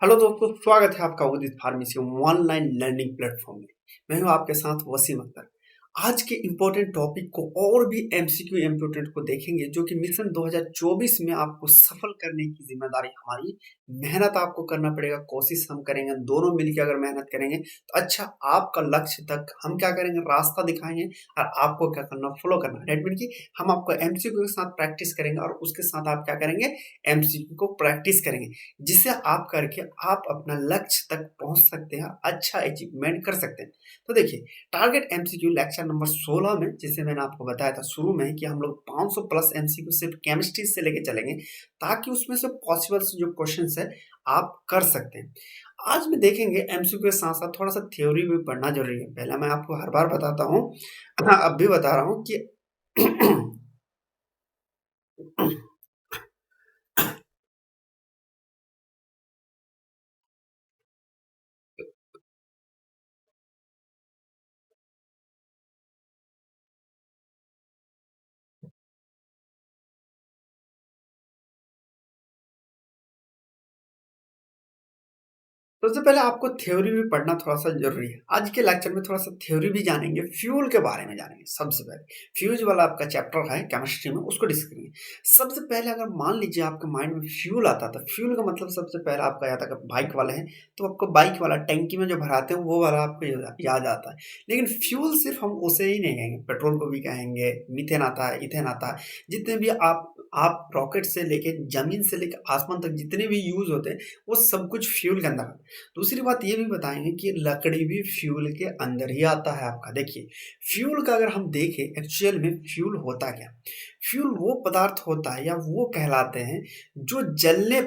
Hello दोस्तों, स्वागत है आपका उदित फार्मेसी ऑनलाइन लर्निंग प्लेटफॉर्म में। मैं हूं आपके साथ वसीम अख्तर। आज के इम्पोर्टेंट टॉपिक को और भी एमसीक्यू इम्पोर्टेंट को देखेंगे, जो कि मिशन 2024 में आपको सफल करने की जिम्मेदारी हमारी। मेहनत आपको करना पड़ेगा, कोशिश हम करेंगे, दोनों मिलकर अगर मेहनत करेंगे तो अच्छा आपका लक्ष्य तक हम क्या करेंगे, रास्ता दिखाएंगे और आपको क्या करना, फॉलो करना। डेट मीन कि हम आपको एमसीक्यू के साथ प्रैक्टिस करेंगे और उसके साथ आप क्या करेंगे, एमसीक्यू को प्रैक्टिस करेंगे, जिसे आप करके आप अपना लक्ष्य तक पहुंच सकते हैं, अच्छा अचीवमेंट कर सकते हैं। तो देखिए, टारगेट एमसीक्यू लेक्चर नंबर 16 में, जिसे मैंने आपको बताया था शुरू में कि हम लोग 500 प्लस एमसीक्यू सिर्फ केमिस्ट्री से लेके चलेंगे, ताकि उसमें से पॉसिबल जो क्वेश्चंस है आप कर सकते हैं। आज में देखेंगे एमसीक्यू के साथ साथ थोड़ा सा थ्योरी भी पढ़ना जरूरी है। पहला मैं आपको हर बार बताता हूँ, अब भी बता रहा हूँ कि सबसे पहले आपको थ्योरी भी पढ़ना थोड़ा-सा ज़रूरी है। आज के लेक्चर में थोड़ा-सा थ्योरी भी जानेंगे, फ्यूल के बारे में जानेंगे सबसे पहले। फ्यूज़ वाला आपका चैप्टर है केमिस्ट्री में, उसको डिस्कस करेंगे। सबसे पहले अगर मान लीजिए आपके माइंड में फ्यूल आता था, फ्यूल का मतलब सबसे पहले आपका याद आता है, बाइक वाले हैं, तो आपको बाइक वाला टंकी में जो भराते हैं, वो वाला आपको याद आता है। लेकिन फ्यूल सिर्फ हम उसे ही नहीं कहेंगे, पेट्रोल को भी कहेंगे, मीथेन आता है, इथेन आता है। जितने भी आप रॉकेट से लेके, ज़मीन से लेके आसमान तक जितने भी यूज़ होते हैं, वो सब कुछ फ्यूल के अंदर आता है। दूसरी बात ये भी बताएंगे कि लकड़ी भी फ्यूल के अंदर ही आता है आपका। देखिए, फ्यूल का अगर हम देखें, एक्चुअल में फ्यूल होता क्या, फ्यूल वो पदार्थ होता है या वो कहलाते हैं जो जलने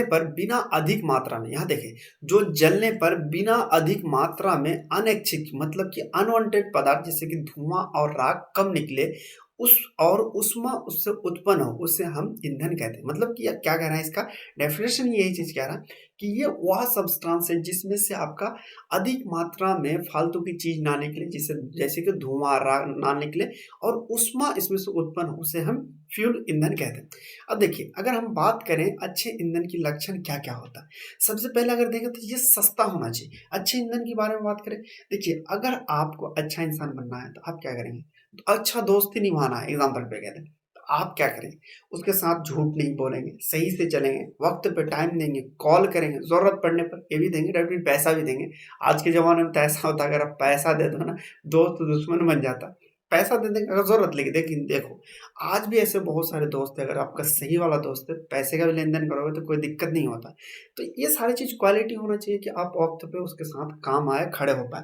पर बिना अधिक मात्रा में, यहाँ देखें, जो जलने पर बिना अधिक मात्रा में अनैच्छिक मतलब कि अनवांटेड पदार्थ, जैसे कि धुआं और राख कम निकले, उस और उष्मा उससे उत्पन्न हो, उसे हम ईंधन कहते हैं। मतलब कि क्या कह रहा है, इसका डेफिनेशन यही चीज कह रहा है कि ये वह सब्सटेंस है जिसमें से आपका अधिक मात्रा में फालतू की चीज ना निकले, जिसे जैसे कि धुआं राख ना निकले और उष्मा इसमें से उत्पन्न हो, उसे हम फ्यूल ईंधन कहते हैं। अब देखिए, अगर हम बात करें अच्छे ईंधन की लक्षण क्या क्या होता है, सबसे पहले अगर देखें तो ये सस्ता होना चाहिए। अच्छे ईंधन के बारे में बात करें, देखिए, अगर आपको अच्छा इंसान बनना है तो आप क्या करेंगे, तो अच्छा दोस्ती निभाना है, एग्जाम्पल पे कहते हैं, तो आप क्या करेंगे, उसके साथ झूठ नहीं बोलेंगे, सही से चलेंगे, वक्त पे टाइम देंगे, कॉल करेंगे, जरूरत पड़ने पर ये भी देंगे, डेफिनेटली पैसा भी देंगे। आज के जमाने में तो ऐसा होता है, अगर आप पैसा दे दो ना, दोस्त दुश्मन बन जाता है। पैसा दे देंगे अगर जरूरत लगी। लेकिन देखो, आज भी ऐसे बहुत सारे दोस्त है, अगर आपका सही वाला दोस्त है, पैसे का भी लेन देन करोगे तो कोई दिक्कत नहीं होता। तो ये सारी चीज क्वालिटी होना चाहिए कि आप वक्त पे उसके साथ काम आए, खड़े हो पाए।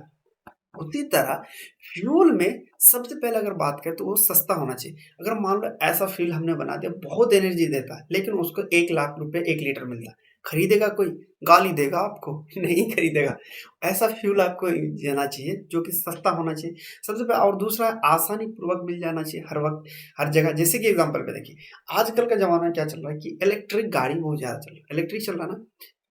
उसी तरह फ्यूल में सबसे पहले अगर बात करें तो वो सस्ता होना चाहिए। अगर मान लो ऐसा फ्यूल हमने बना दिया, बहुत एनर्जी देता है, लेकिन उसको 1 लाख रुपए 1 लीटर मिलता है, खरीदेगा कोई? गाली देगा आपको। नहीं खरीदेगा। ऐसा फ्यूल आपको देना चाहिए जो कि सस्ता होना चाहिए सबसे पहले। और दूसरा, आसानी पूर्वक मिल जाना चाहिए हर वक्त हर जगह। जैसे कि एग्जाम्पल पे देखिए, आजकल का जमाना क्या चल रहा है कि इलेक्ट्रिक गाड़ी बहुत ज्यादा चल रही है। इलेक्ट्रिक चल रहा है ना,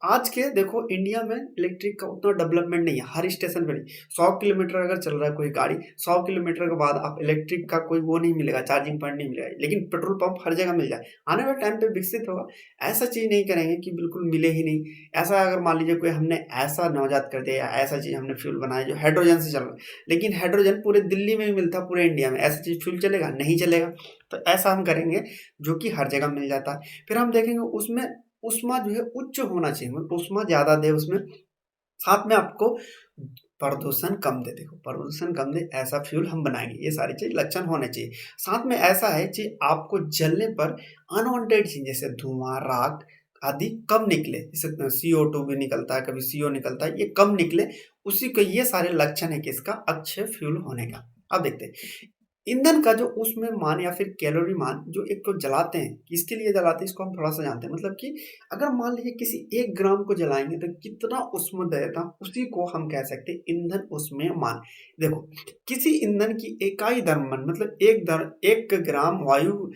आज के देखो इंडिया में इलेक्ट्रिक का उतना डेवलपमेंट नहीं है, हर स्टेशन पे नहीं। 100 किलोमीटर अगर चल रहा है कोई गाड़ी, 100 किलोमीटर के बाद आप इलेक्ट्रिक का कोई वो नहीं मिलेगा, चार्जिंग पॉइंट नहीं मिलेगा, लेकिन पेट्रोल पंप हर जगह मिल जाए। आने वाले टाइम पे विकसित होगा। ऐसा चीज नहीं करेंगे कि बिल्कुल मिले ही नहीं। ऐसा अगर मान लीजिए कोई हमने ऐसा नवजात कर दिया, ऐसा चीज हमने फ्यूल बनाया जो हाइड्रोजन से चल रहा है, लेकिन हाइड्रोजन पूरे दिल्ली में भी मिलता है, पूरे इंडिया में, ऐसा चीज फ्यूल चलेगा? नहीं चलेगा। तो ऐसा हम करेंगे जो कि हर जगह मिल जाता है। फिर हम देखेंगे उसमें ऊष्मा जो है उच्च होना चाहिए, मतलब ऊष्मा ज़्यादा दे उसमें, साथ में आपको प्रदूषण कम दे। देखो, प्रदूषण कम दे ऐसा फ्यूल हम बनाएंगे, ये सारी चीज लक्षण होने चाहिए। साथ में ऐसा है कि आपको जलने पर अनवांटेड चीज जैसे धुआं राख आदि कम निकले, जैसे CO2 भी निकलता है, कभी CO निकलता है, ये कम निकले। उसी को ये सारे लक्षण है कि इसका अच्छे फ्यूल होने का। अब देखते हैं ईंधन का जो उसमें मान या फिर कैलोरी मान जो एक को जलाते हैं, किसके लिए जलाते हैं इसको हम थोड़ा सा जानते हैं। मतलब कि अगर मान लीजिए किसी 1 ग्राम को जलाएंगे तो कितना उसमें देता, उसी को हम कह सकते हैं ईंधन उसमें मान। देखो, किसी ईंधन की इकाई द्रव्यमान मतलब 1 ग्राम वायु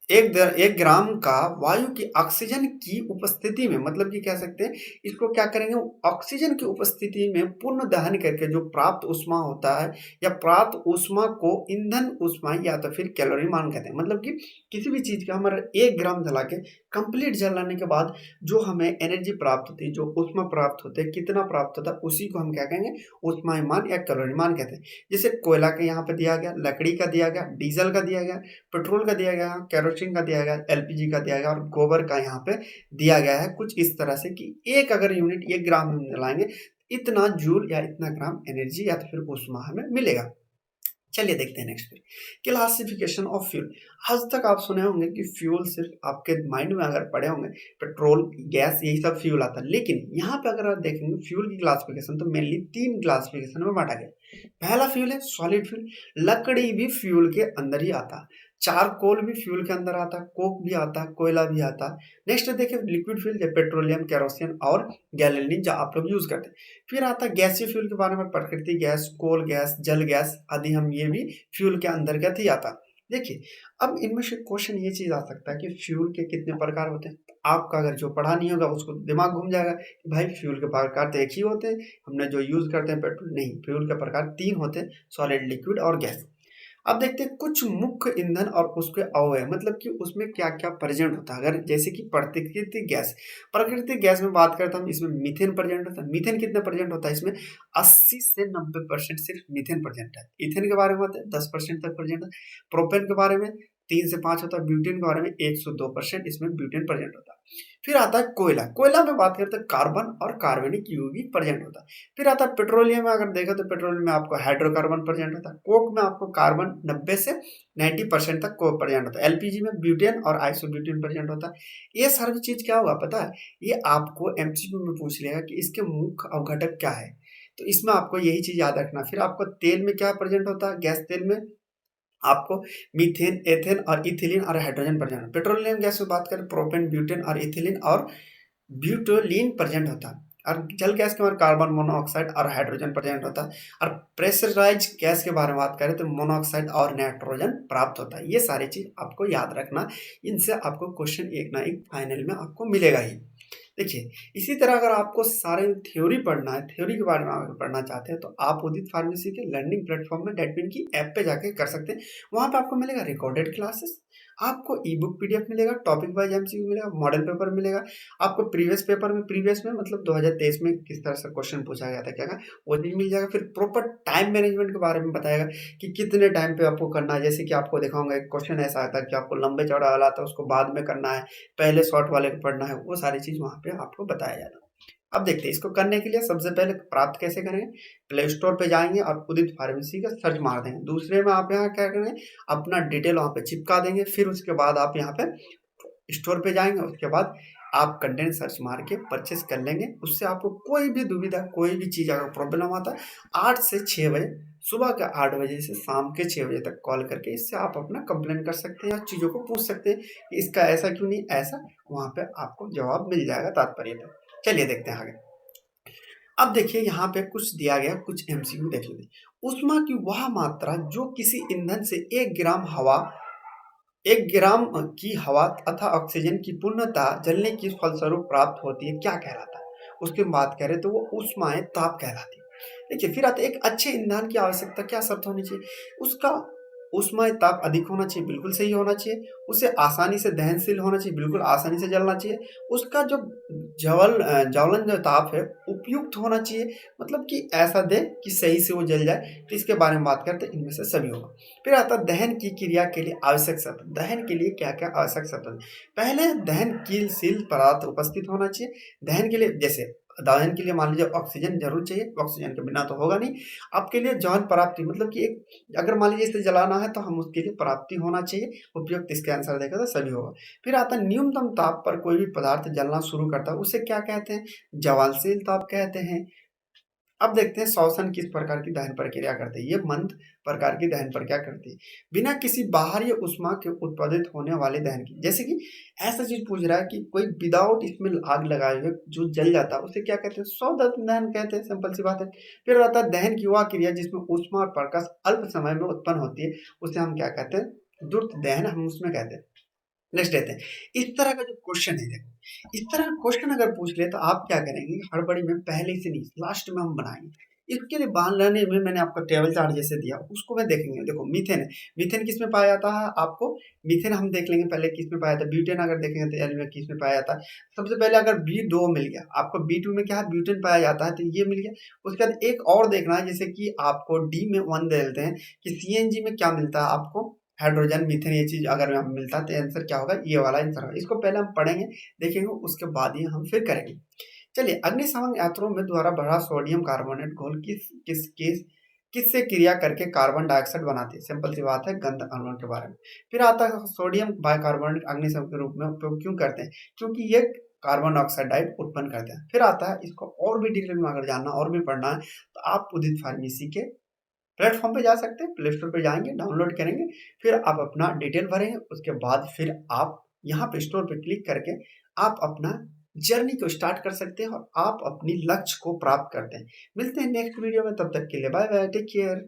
एक ग्राम का वायु की ऑक्सीजन की उपस्थिति में, मतलब कि कह सकते हैं इसको क्या करेंगे, ऑक्सीजन की उपस्थिति में पूर्ण दहन करके जो प्राप्त ऊष्मा होता है या प्राप्त ऊष्मा को ईंधन ऊष्मा या तो फिर कैलोरी मान कहते हैं। मतलब कि किसी भी चीज का हमारा 1 ग्राम जला के कंप्लीट जलाने के बाद जो हमें एनर्जी प्राप्त होती है, जो ऊष्मा प्राप्त होती है, कितना प्राप्त होता है, उसी को हम क्या कहेंगे, ऊष्मायमान या कैलोरी मान कहते हैं। जैसे कोयला का यहाँ पे दिया गया, लकड़ी का दिया गया, डीजल का दिया गया, पेट्रोल का दिया गया, केरोसिन का दिया गया, एलपीजी का दिया गया और गोबर का यहाँ पे दिया गया है कुछ इस तरह से कि एक अगर यूनिट 1 ग्राम हम जलाएंगे, इतना जूल या इतना ग्राम एनर्जी या तो फिर ऊष्मा हमें मिलेगा। चलिए देखते हैं नेक्स्ट पे, क्लासिफिकेशन ऑफ फ्यूल। आज तक आप सुने होंगे कि फ्यूल सिर्फ आपके माइंड में अगर पड़े होंगे पेट्रोल, गैस, यही सब फ्यूल आता है, लेकिन यहाँ पे अगर आप देखेंगे फ्यूल की क्लासिफिकेशन तो मेनली 3 क्लासिफिकेशन में बांटा गया। पहला फ्यूल है सॉलिड फ्यूल, लकड़ी भी फ्यूल के अंदर ही आता है, चारकोल भी फ्यूल के अंदर आता है, कोक भी आता है, कोयला भी आता है। नेक्स्ट देखिए लिक्विड फ्यूल, जैसे पेट्रोलियम, केरोसिन और गैलेनिन जो आप लोग यूज करते हैं। फिर आता है गैसीय फ्यूल के बारे में, प्रकृति गैस, कोल गैस, जल गैस आदि, हम ये भी फ्यूल के अंतर्गत ही आता। देखिए अब इनमें से क्वेश्चन ये चीज आ सकता है कि फ्यूल के कितने प्रकार होते हैं। आपका अगर जो पढ़ा नहीं होगा उसको दिमाग घूम जाएगा कि भाई फ्यूल के प्रकार तो एक ही होते हैं, हमने जो यूज करते हैं पेट्रोल, नहीं, फ्यूल के प्रकार 3 होते हैं, सॉलिड, लिक्विड और गैस। अब देखते हैं कुछ मुख्य ईंधन और उसके अवयव, मतलब कि उसमें क्या क्या प्रेजेंट होता है। अगर जैसे कि प्राकृतिक गैस, प्राकृतिक गैस में बात करता हूँ, इसमें मीथेन प्रेजेंट होता है। मीथेन कितना प्रेजेंट होता है इसमें, 80 से 90% सिर्फ मीथेन प्रेजेंट है। इथेन के बारे में होता है 10% तक प्रेजेंट है। प्रोपेन के बारे में 3 से 5 होता है। ब्यूटेन के बारे में 102% इसमें ब्यूटेन प्रेजेंट होता है। फिर आता है कोयला, कोयला में बात करते हैं कार्बन और कार्बनिक यौगिक प्रेजेंट होता है। फिर आता है पेट्रोलियम में, अगर देखो तो पेट्रोलियम में आपको हाइड्रोकार्बन प्रेजेंट होता है। कोक में आपको कार्बन 90 से 90% तक कोक प्रेजेंट होता है। एलपीजी में ब्यूटेन और आइसोब्यूटेन प्रेजेंट होता है। ये सारी चीज क्या होगा पता है, ये आपको एमसीक्यू में पूछ लेगा कि इसके मुख्य अवघटक क्या है, तो इसमें आपको यही चीज याद रखना। फिर आपको तेल में क्या प्रेजेंट होता है, गैस तेल में आपको मीथेन, एथेन और इथिलीन और हाइड्रोजन प्रेजेंट। पेट्रोलियम गैस में बात करें प्रोपेन, ब्यूटेन और इथिलीन और ब्यूटोलीन प्रेजेंट होता है। और जल गैस के बारे में कार्बन मोनोऑक्साइड और हाइड्रोजन प्रेजेंट होता है। और प्रेशराइज गैस के बारे में बात करें तो मोनोऑक्साइड और नाइट्रोजन प्राप्त होता है। ये सारी चीज आपको याद रखना, इनसे आपको क्वेश्चन एक ना एक फाइनल में आपको मिलेगा ही। देखिए इसी तरह अगर आपको सारे थ्योरी पढ़ना है, थ्योरी के बारे में अगर पढ़ना चाहते हैं तो आप उदित फार्मेसी के लर्निंग प्लेटफॉर्म में डेटविन की ऐप पे जाके कर सकते हैं। वहाँ पे आपको मिलेगा रिकॉर्डेड क्लासेस, आपको ई बुक पीडीएफ मिलेगा, टॉपिक वाइज एमसीक्यू मिलेगा, मॉडल पेपर मिलेगा। आपको प्रीवियस पेपर में, प्रीवियस में मतलब 2023 में किस तरह से क्वेश्चन पूछा गया था क्या का, वो चीज मिल जाएगा। फिर प्रॉपर टाइम मैनेजमेंट के बारे में बताएगा कि कितने टाइम पे आपको करना है। जैसे कि आपको दिखाऊंगा एक क्वेश्चन ऐसा आता है कि आपको लंबे चौड़ा वाला आता है उसको बाद में करना है, पहले शॉर्ट वाले को पढ़ना है, वो सारी चीज वहाँ पे आपको बताया जाएगा। अब देखते हैं इसको करने के लिए सबसे पहले प्राप्त कैसे करेंगे। प्ले स्टोर पे जाएंगे और उदित फार्मेसी का सर्च मार देंगे। दूसरे में आप यहाँ क्या करेंगे, अपना डिटेल वहाँ पे चिपका देंगे। फिर उसके बाद आप यहाँ पे स्टोर पे जाएंगे, उसके बाद आप कंटेंट सर्च मार के परचेस कर लेंगे। उससे आपको कोई भी दुविधा, कोई भी चीज़ अगर प्रॉब्लम आता है, 8 से 6 बजे, सुबह के 8 बजे से शाम के 6 बजे तक कॉल करके इससे आप अपना कंप्लेन कर सकते हैं या चीज़ों को पूछ सकते हैं कि इसका ऐसा क्यों नहीं ऐसा, वहाँ पे आपको जवाब मिल जाएगा तात्पर्य था। चलिए देखते हैं आगे। अब देखिए यहाँ पे कुछ दिया गया, कुछ एमसीक्यू देख लेते हैं। ऊष्मा की वह मात्रा जो किसी ईंधन से 1 ग्राम की हवा तथा ऑक्सीजन की पूर्णतः जलने के फलस्वरूप प्राप्त होती है, क्या कहलाता है। उसकी बात करें तो वो ऊष्माएं ताप कहलाती है। देखिए फिर आता है एक अच्छे ईंधन की आवश्यकता क्या शर्त होनी चाहिए, उसका ऊष्मा ताप अधिक होना चाहिए, बिल्कुल सही होना चाहिए। उसे आसानी से दहनशील होना चाहिए, बिल्कुल आसानी से जलना चाहिए। उसका जो ज्वलन जो ताप है उपयुक्त होना चाहिए, मतलब कि ऐसा दे कि सही से वो जल जाए। तो इसके बारे में बात करते हैं, इनमें से सभी होगा। फिर आता है दहन की क्रिया के लिए आवश्यक शर्त। दहन के लिए क्या क्या आवश्यक शर्त है, पहले दहनशील पदार्थ उपस्थित होना चाहिए। दहन के लिए जैसे दहन के लिए मान लीजिए ऑक्सीजन जरूर चाहिए, ऑक्सीजन के बिना तो होगा नहीं। आपके लिए जौन प्राप्ति, मतलब कि एक अगर मान लीजिए इसे जलाना है तो हम उसके लिए प्राप्ति होना चाहिए, उपयुक्त। इसके आंसर देखा तो सभी होगा। फिर आता है न्यूनतम ताप पर कोई भी पदार्थ जलना शुरू करता है उसे क्या कहते हैं, ज्वलनशील ताप कहते हैं। अब देखते हैं श्वसन किस प्रकार की दहन प्रक्रिया करते हैं। ये मंद प्रकार की दहन प्रक्रिया करती है, बिना किसी बाहरी ऊष्मा के उत्पादित होने वाले दहन की। जैसे कि ऐसा चीज पूछ रहा है कि कोई विदाउट इसमें आग लगाए हुए जो जल जाता है उसे क्या कहते हैं, सौदत्त दहन कहते हैं, सिंपल सी बात है। फिर आता है दहन की वह क्रिया जिसमें ऊष्मा और प्रकाश अल्प समय में उत्पन्न होती है, उसे हम क्या कहते हैं, द्रुत दहन हम उसमें कहते हैं। नेक्स्ट देते हैं। इस तरह का जो क्वेश्चन है देखो, इस तरह का क्वेश्चन अगर पूछ ले तो आप क्या करेंगे, हड़बड़ी में पहले से नहीं लास्ट में हम बनाएंगे। इसके लिए बनाने में मैंने आपको टेबल चार्ट जैसे दिया, उसको मैं देखेंगे। देखो मीथेन है, मीथेन किस में पाया जाता है आपको, मीथेन हम देख लेंगे पहले किस में पाया जाता है। ब्यूटेन अगर देखेंगे तो एल में किस में पाया जाता है। सबसे पहले अगर B2 मिल गया आपको, B2 में क्या है, ब्यूटेन पाया जाता है, तो ये मिल गया। उसके बाद एक और देखना है, जैसे कि आपको डी में 1 दे देते हैं कि CNG में क्या मिलता है आपको, हाइड्रोजन मीथेन, ये चीज अगर हमें मिलता है तो आंसर क्या होगा, ये वाला आंसर होगा। इसको पहले हम पढ़ेंगे देखेंगे, उसके बाद ही हम फिर करेंगे। चलिए, अग्निशमन यंत्रों में द्वारा भरा सोडियम कार्बोनेट घोल किससे क्रिया करके कार्बन डाइऑक्साइड बनाती है। सिंपल सी बात है, गंध अणुओं के बारे में। फिर आता है सोडियम बाइकार्बोनेट अग्निशमन के रूप में उपयोग क्यों करते हैं, क्योंकि ये कार्बन ऑक्साइड उत्पन्न करते हैं। फिर आता है, इसको और भी डिटेल में अगर जानना और भी पढ़ना है तो आप उदित फार्मेसी के प्लेटफॉर्म पे जा सकते हैं, प्ले स्टोर पे जाएंगे, डाउनलोड करेंगे, फिर आप अपना डिटेल भरेंगे। उसके बाद फिर आप यहाँ पे स्टोर पे क्लिक करके आप अपना जर्नी को स्टार्ट कर सकते हैं और आप अपनी लक्ष्य को प्राप्त करते हैं। मिलते हैं नेक्स्ट वीडियो में, तब तक के लिए बाय बाय, टेक केयर।